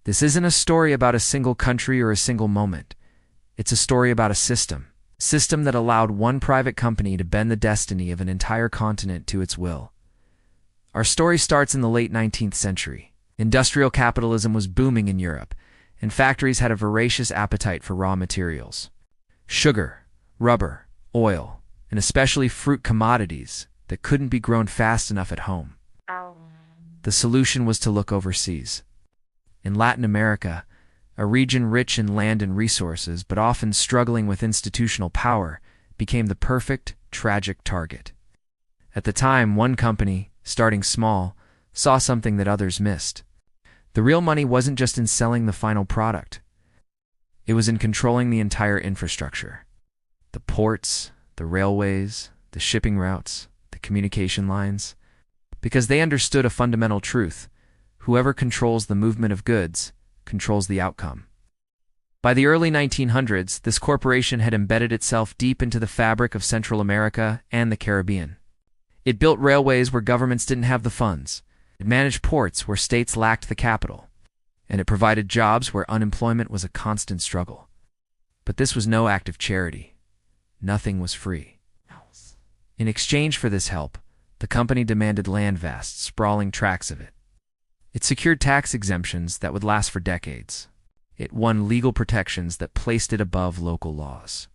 This isn't a story about a single country or a single moment. It's a story about a system that allowed one private company to bend the destiny of an entire continent to its will. Our story starts in the late 19th century. Industrial capitalism was booming in Europe, and factories had a voracious appetite for raw materials. Sugar, rubber, oil, and especially fruit commodities that couldn't be grown fast enough at home. The solution was to look overseas. In Latin America, a region rich in land and resources but often struggling with institutional power, became the perfect, tragic target. At the time, one company, starting small, saw something that others missed. The real money wasn't just in selling the final product. It was in controlling the entire infrastructure. The ports, the railways, the shipping routes, the communication lines. Because they understood a fundamental truth: whoever controls the movement of goods controls the outcome. By the early 1900s, this corporation had embedded itself deep into the fabric of Central America and the Caribbean. It built railways where governments didn't have the funds. It managed ports where states lacked the capital. And it provided jobs where unemployment was a constant struggle. But this was no act of charity. Nothing was free. In exchange for this help, the company demanded land, vast, sprawling tracts of it. It secured tax exemptions that would last for decades. It won legal protections that placed it above local laws.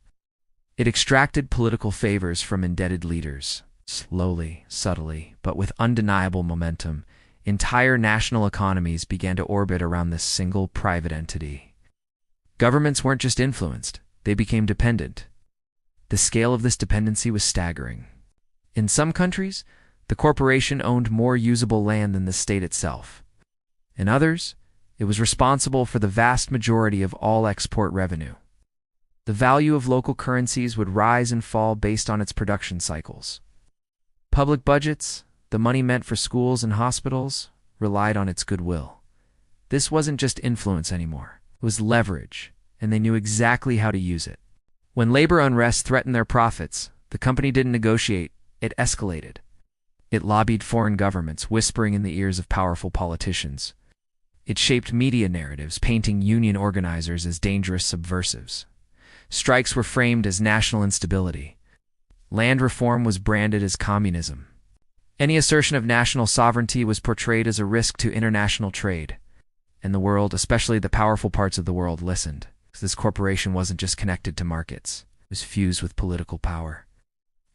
It extracted political favors from indebted leaders. Slowly, subtly, but with undeniable momentum, entire national economies began to orbit around this single private entity. Governments weren't just influenced, they became dependent. The scale of this dependency was staggering. In some countries, the corporation owned more usable land than the state itself. In others, it was responsible for the vast majority of all export revenue. The value of local currencies would rise and fall based on its production cycles. Public budgets, the money meant for schools and hospitals, relied on its goodwill. This wasn't just influence anymore. It was leverage, and they knew exactly how to use it. When labor unrest threatened their profits, the company didn't negotiate, it escalated. It lobbied foreign governments, whispering in the ears of powerful politicians. It shaped media narratives, painting union organizers as dangerous subversives. Strikes were framed as national instability. Land reform was branded as communism. Any assertion of national sovereignty was portrayed as a risk to international trade. And the world, especially the powerful parts of the world, listened. This corporation wasn't just connected to markets. It was fused with political power.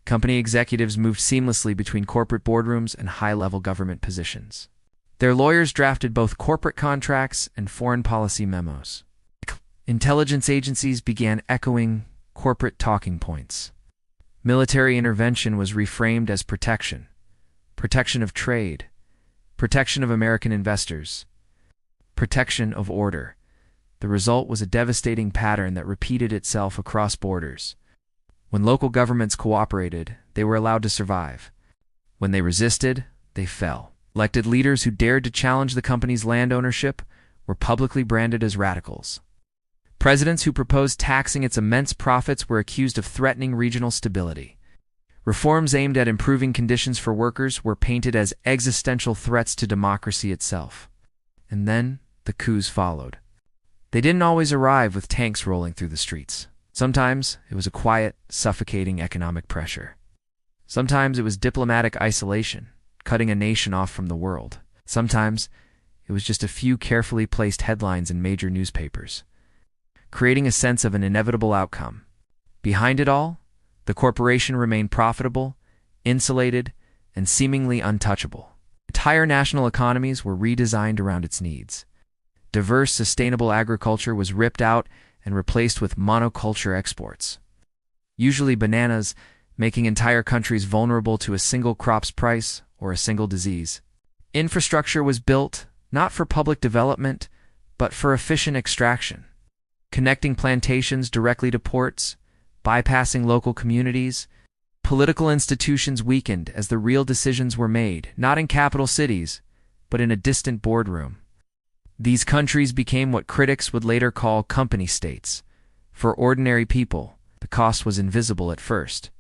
Company executives moved seamlessly between corporate boardrooms and high-level government positions. Their lawyers drafted both corporate contracts and foreign policy memos. Intelligence agencies began echoing corporate talking points. Military intervention was reframed as protection. Protection of trade. Protection of American investors. Protection of order. The result was a devastating pattern that repeated itself across borders. When local governments cooperated, they were allowed to survive. When they resisted, they fell. Elected leaders who dared to challenge the company's land ownership were publicly branded as radicals. Presidents who proposed taxing its immense profits were accused of threatening regional stability. Reforms aimed at improving conditions for workers were painted as existential threats to democracy itself. And then the coups followed. They didn't always arrive with tanks rolling through the streets. Sometimes it was a quiet, suffocating economic pressure. Sometimes it was diplomatic isolation, cutting a nation off from the world. Sometimes it was just a few carefully placed headlines in major newspapers, creating a sense of an inevitable outcome. Behind it all, the corporation remained profitable, insulated, and seemingly untouchable. Entire national economies were redesigned around its needs. Diverse, sustainable agriculture was ripped out and replaced with monoculture exports. Usually bananas, making entire countries vulnerable to a single crop's price or a single disease. Infrastructure was built, not for public development, but for efficient extraction, connecting plantations directly to ports, bypassing local communities. Political institutions weakened as the real decisions were made, not in capital cities, but in a distant boardroom. These countries became what critics would later call company states. For ordinary people, the cost was invisible at first.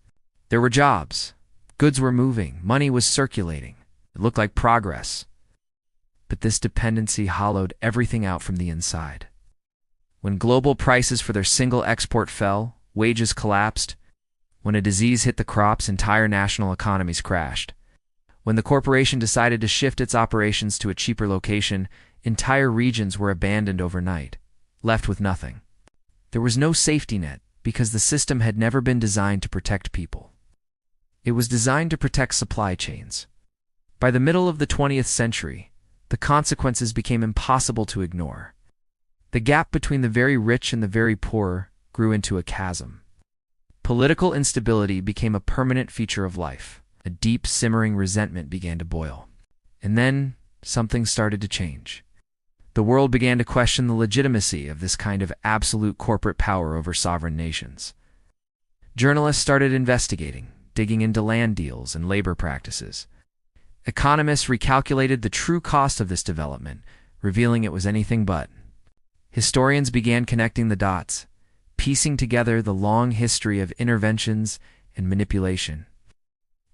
There were jobs, goods were moving, money was circulating. It looked like progress. But this dependency hollowed everything out from the inside. When global prices for their single export fell, wages collapsed. When a disease hit the crops, entire national economies crashed. When the corporation decided to shift its operations to a cheaper location, entire regions were abandoned overnight, left with nothing. There was no safety net because the system had never been designed to protect people. It was designed to protect supply chains. By the middle of the 20th century, the consequences became impossible to ignore. The gap between the very rich and the very poor grew into a chasm. Political instability became a permanent feature of life. A deep, simmering resentment began to boil. And then something started to change. The world began to question the legitimacy of this kind of absolute corporate power over sovereign nations. Journalists started investigating, digging into land deals and labor practices. Economists recalculated the true cost of this development, revealing it was anything but. Historians began connecting the dots, piecing together the long history of interventions and manipulation.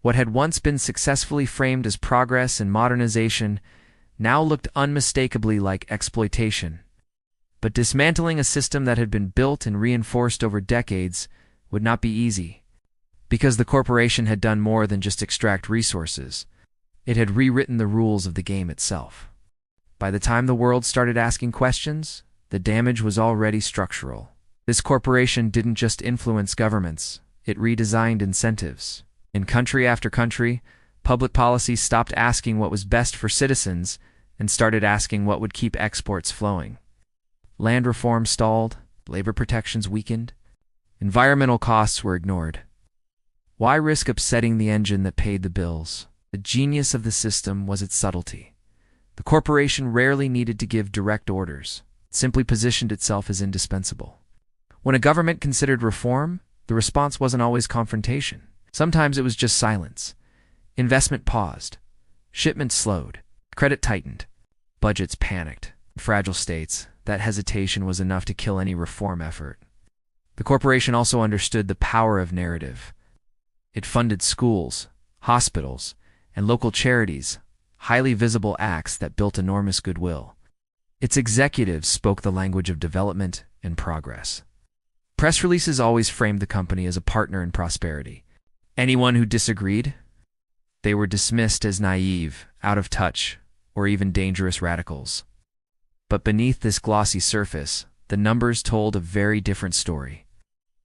What had once been successfully framed as progress and modernization now looked unmistakably like exploitation. But dismantling a system that had been built and reinforced over decades would not be easy, because the corporation had done more than just extract resources. It had rewritten the rules of the game itself. By the time the world started asking questions, the damage was already structural. This corporation didn't just influence governments, it redesigned incentives. In country after country, public policy stopped asking what was best for citizens and started asking what would keep exports flowing. Land reform stalled, labor protections weakened, environmental costs were ignored. Why risk upsetting the engine that paid the bills? The genius of the system was its subtlety. The corporation rarely needed to give direct orders. It simply positioned itself as indispensable. When a government considered reform, the response wasn't always confrontation. Sometimes it was just silence. Investment paused. Shipments slowed. Credit tightened. Budgets panicked. In fragile states, that hesitation was enough to kill any reform effort. The corporation also understood the power of narrative. It funded schools, hospitals, and local charities, highly visible acts that built enormous goodwill. Its executives spoke the language of development and progress. Press releases always framed the company as a partner in prosperity. Anyone who disagreed, they were dismissed as naive, out of touch, or even dangerous radicals. But beneath this glossy surface, the numbers told a very different story.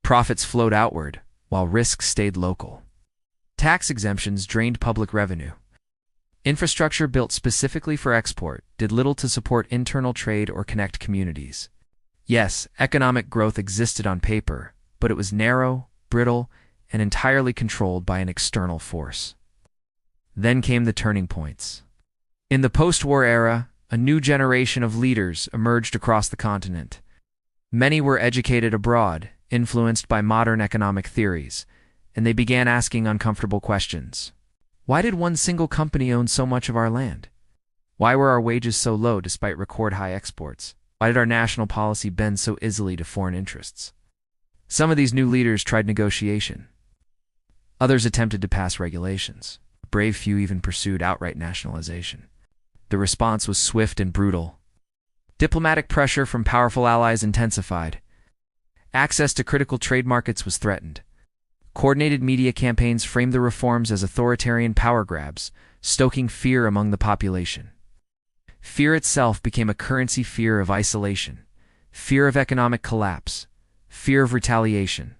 Profits flowed outward, while risks stayed local. Tax exemptions drained public revenue. Infrastructure built specifically for export did little to support internal trade or connect communities. Yes, economic growth existed on paper, but it was narrow, brittle, and entirely controlled by an external force. Then came the turning points. In the post-war era, a new generation of leaders emerged across the continent. Many were educated abroad, influenced by modern economic theories, and they began asking uncomfortable questions. Why did one single company own so much of our land? Why were our wages so low despite record-high exports? Why did our national policy bend so easily to foreign interests? Some of these new leaders tried negotiation. Others attempted to pass regulations. A brave few even pursued outright nationalization. The response was swift and brutal. Diplomatic pressure from powerful allies intensified. Access to critical trade markets was threatened. Coordinated media campaigns framed the reforms as authoritarian power grabs, stoking fear among the population. Fear itself became a currency: fear of isolation, fear of economic collapse, fear of retaliation.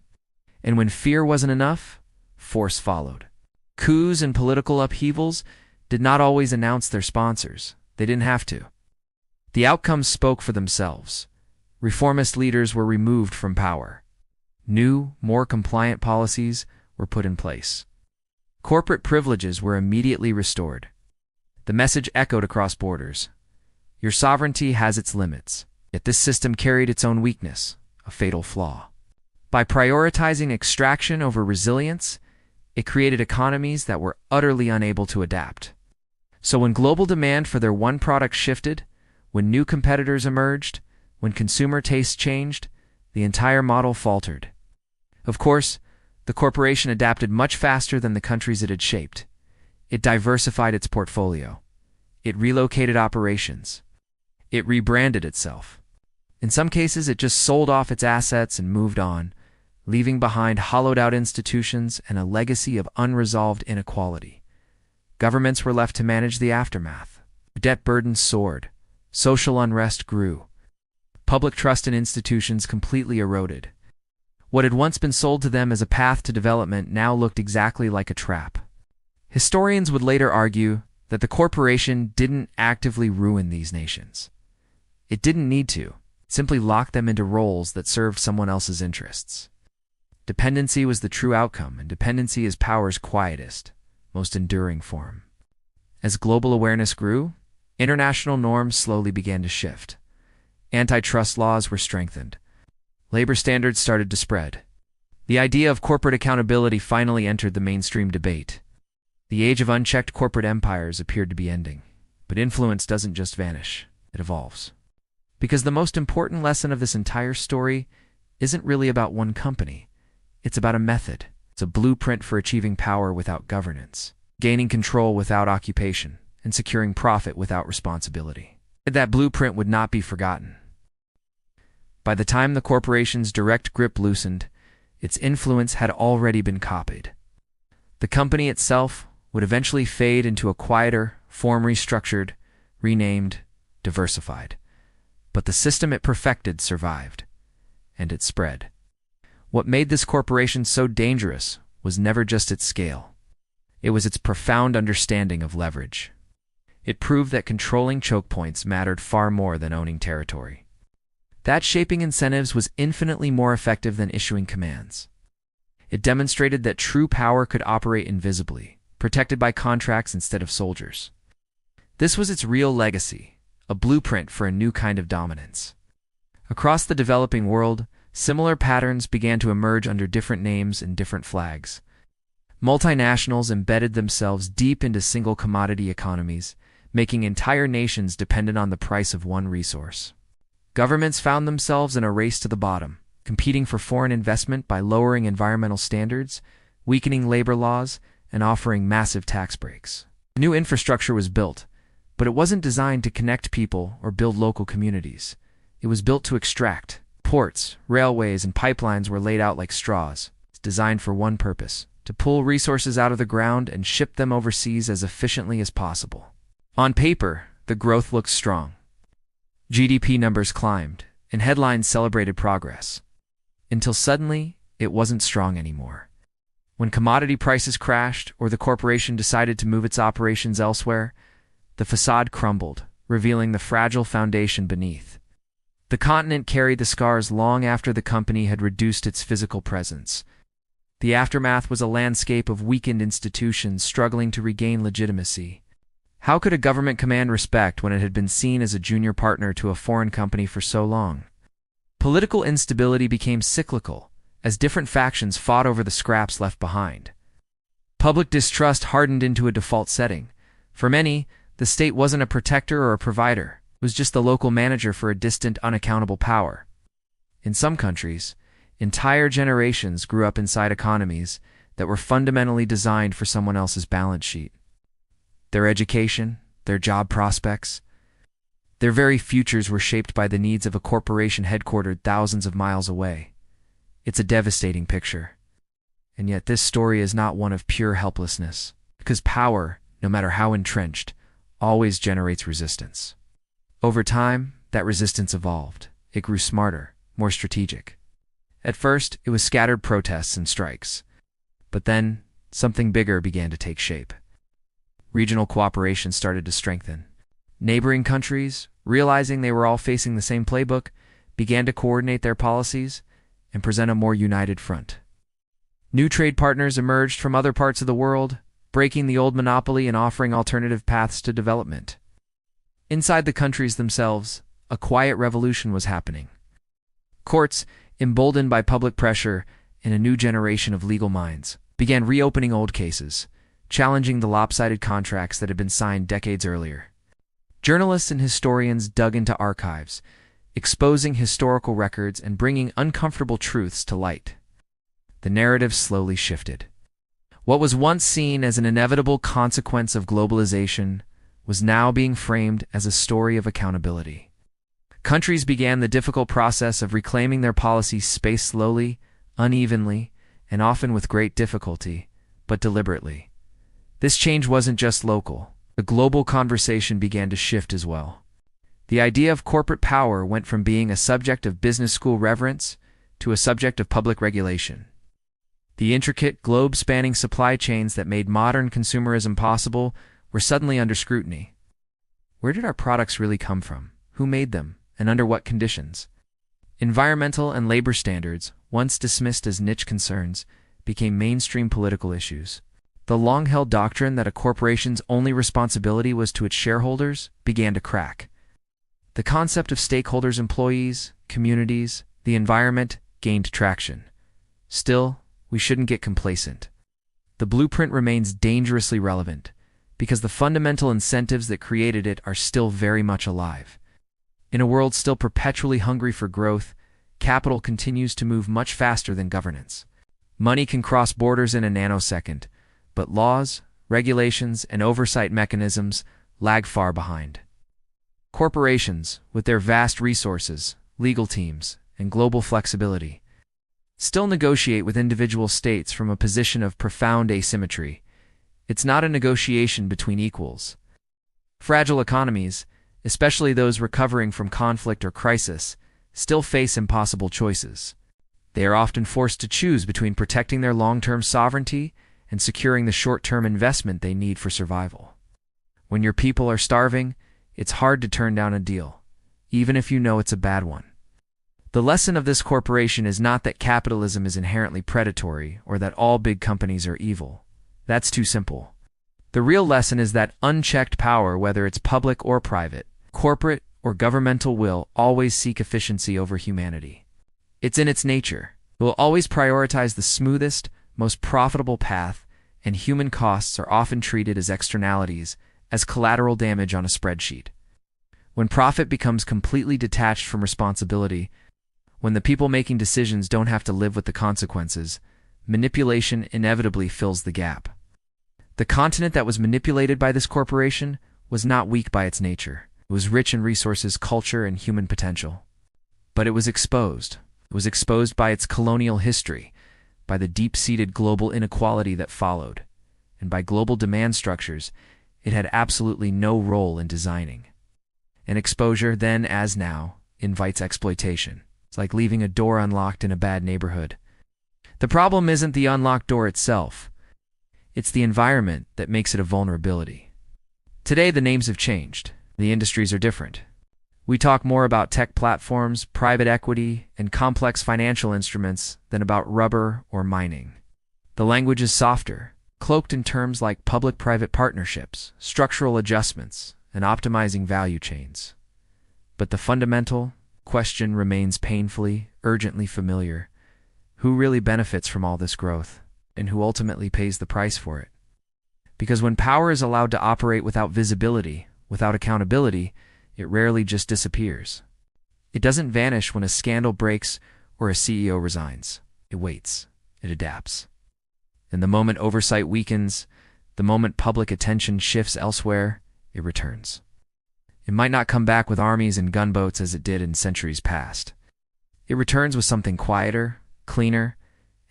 And when fear wasn't enough, force followed. Coups and political upheavals did not always announce their sponsors. They didn't have to. The outcomes spoke for themselves. Reformist leaders were removed from power. New, more compliant policies were put in place. Corporate privileges were immediately restored. The message echoed across borders. Your sovereignty has its limits. Yet this system carried its own weakness, a fatal flaw. By prioritizing extraction over resilience, it created economies that were utterly unable to adapt. So when global demand for their one product shifted, when new competitors emerged, when consumer tastes changed, the entire model faltered. Of course, the corporation adapted much faster than the countries it had shaped. It diversified its portfolio. It relocated operations. It rebranded itself. In some cases, it just sold off its assets and moved on, leaving behind hollowed-out institutions and a legacy of unresolved inequality. Governments were left to manage the aftermath. Debt burdens soared. Social unrest grew. Public trust in institutions completely eroded. What had once been sold to them as a path to development now looked exactly like a trap. Historians would later argue that the corporation didn't actively ruin these nations. It didn't need to. It simply locked them into roles that served someone else's interests. Dependency was the true outcome, and dependency is power's quietest, most enduring form. As global awareness grew, international norms slowly began to shift. Antitrust laws were strengthened. Labor standards started to spread. The idea of corporate accountability finally entered the mainstream debate. The age of unchecked corporate empires appeared to be ending. But influence doesn't just vanish, it evolves. Because the most important lesson of this entire story isn't really about one company. It's about a method. It's a blueprint for achieving power without governance, gaining control without occupation, and securing profit without responsibility. That blueprint would not be forgotten. By the time the corporation's direct grip loosened, its influence had already been copied. The company itself would eventually fade into a quieter form, restructured, renamed, diversified. But the system it perfected survived, and it spread. What made this corporation so dangerous was never just its scale. It was its profound understanding of leverage. It proved that controlling choke points mattered far more than owning territory. That shaping incentives was infinitely more effective than issuing commands. It demonstrated that true power could operate invisibly, protected by contracts instead of soldiers. This was its real legacy, a blueprint for a new kind of dominance. Across the developing world, similar patterns began to emerge under different names and different flags. Multinationals embedded themselves deep into single commodity economies, making entire nations dependent on the price of one resource. Governments found themselves in a race to the bottom, competing for foreign investment by lowering environmental standards, weakening labor laws, and offering massive tax breaks. New infrastructure was built, but it wasn't designed to connect people or build local communities. It was built to extract. Ports, railways, and pipelines were laid out like straws. It's designed for one purpose: to pull resources out of the ground and ship them overseas as efficiently as possible. On paper, the growth looked strong. GDP numbers climbed, and headlines celebrated progress. Until suddenly, it wasn't strong anymore. When commodity prices crashed or the corporation decided to move its operations elsewhere, the facade crumbled, revealing the fragile foundation beneath. The continent carried the scars long after the company had reduced its physical presence. The aftermath was a landscape of weakened institutions struggling to regain legitimacy. How could a government command respect when it had been seen as a junior partner to a foreign company for so long? Political instability became cyclical, as different factions fought over the scraps left behind. Public distrust hardened into a default setting. For many, the state wasn't a protector or a provider. It was just the local manager for a distant, unaccountable power. In some countries, entire generations grew up inside economies that were fundamentally designed for someone else's balance sheet. Their education, their job prospects, their very futures were shaped by the needs of a corporation headquartered thousands of miles away. It's a devastating picture. And yet this story is not one of pure helplessness, because power, no matter how entrenched, always generates resistance. Over time, that resistance evolved. It grew smarter, more strategic. At first, it was scattered protests and strikes. But then, something bigger began to take shape. Regional cooperation started to strengthen. Neighboring countries, realizing they were all facing the same playbook, began to coordinate their policies and present a more united front. New trade partners emerged from other parts of the world, breaking the old monopoly and offering alternative paths to development. Inside the countries themselves, a quiet revolution was happening. Courts, emboldened by public pressure and a new generation of legal minds, began reopening old cases, challenging the lopsided contracts that had been signed decades earlier. Journalists and historians dug into archives, exposing historical records and bringing uncomfortable truths to light. The narrative slowly shifted. What was once seen as an inevitable consequence of globalization was now being framed as a story of accountability. Countries began the difficult process of reclaiming their policy space slowly, unevenly, and often with great difficulty, but deliberately. This change wasn't just local. The global conversation began to shift as well. The idea of corporate power went from being a subject of business school reverence to a subject of public regulation. The intricate, globe-spanning supply chains that made modern consumerism possible were suddenly under scrutiny. Where did our products really come from? Who made them? And under what conditions? Environmental and labor standards, once dismissed as niche concerns, became mainstream political issues. The long-held doctrine that a corporation's only responsibility was to its shareholders began to crack. The concept of stakeholders, employees, communities, the environment gained traction. Still, we shouldn't get complacent. The blueprint remains dangerously relevant because the fundamental incentives that created it are still very much alive. In a world still perpetually hungry for growth, capital continues to move much faster than governance. Money can cross borders in a nanosecond, but laws, regulations, and oversight mechanisms lag far behind. Corporations, with their vast resources, legal teams, and global flexibility, still negotiate with individual states from a position of profound asymmetry. It's not a negotiation between equals. Fragile economies, especially those recovering from conflict or crisis, still face impossible choices. They are often forced to choose between protecting their long-term sovereignty and securing the short-term investment they need for survival. When your people are starving, it's hard to turn down a deal, even if you know it's a bad one. The lesson of this corporation is not that capitalism is inherently predatory or that all big companies are evil. That's too simple. The real lesson is that unchecked power, whether it's public or private, corporate or governmental, will always seek efficiency over humanity. It's in its nature. It will always prioritize the smoothest, most profitable path, and human costs are often treated as externalities, as collateral damage on a spreadsheet. When profit becomes completely detached from responsibility, when the people making decisions don't have to live with the consequences, manipulation inevitably fills the gap. The continent that was manipulated by this corporation was not weak by its nature. It was rich in resources, culture, and human potential. But it was exposed. It was exposed by its colonial history, by the deep-seated global inequality that followed, and by global demand structures it had absolutely no role in designing. And exposure, then as now, invites exploitation. It's like leaving a door unlocked in a bad neighborhood. The problem isn't the unlocked door itself. It's the environment that makes it a vulnerability. Today, the names have changed. The industries are different. We talk more about tech platforms, private equity, and complex financial instruments than about rubber or mining. The language is softer, cloaked in terms like public-private partnerships, structural adjustments, and optimizing value chains. But the fundamental question remains painfully, urgently familiar. Who really benefits from all this growth, and who ultimately pays the price for it? Because when power is allowed to operate without visibility, without accountability, it rarely just disappears. It doesn't vanish when a scandal breaks or a CEO resigns. It waits. It adapts. And the moment oversight weakens, the moment public attention shifts elsewhere, it returns. It might not come back with armies and gunboats as it did in centuries past. It returns with something quieter, cleaner,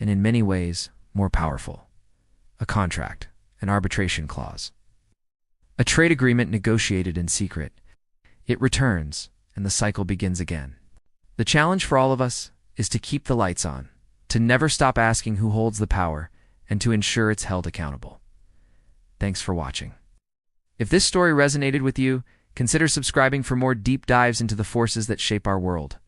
and in many ways, more powerful. A contract, an arbitration clause. A trade agreement negotiated in secret. It returns, and the cycle begins again. The challenge for all of us is to keep the lights on, to never stop asking who holds the power, and to ensure it's held accountable. Thanks for watching. If this story resonated with you, consider subscribing for more deep dives into the forces that shape our world.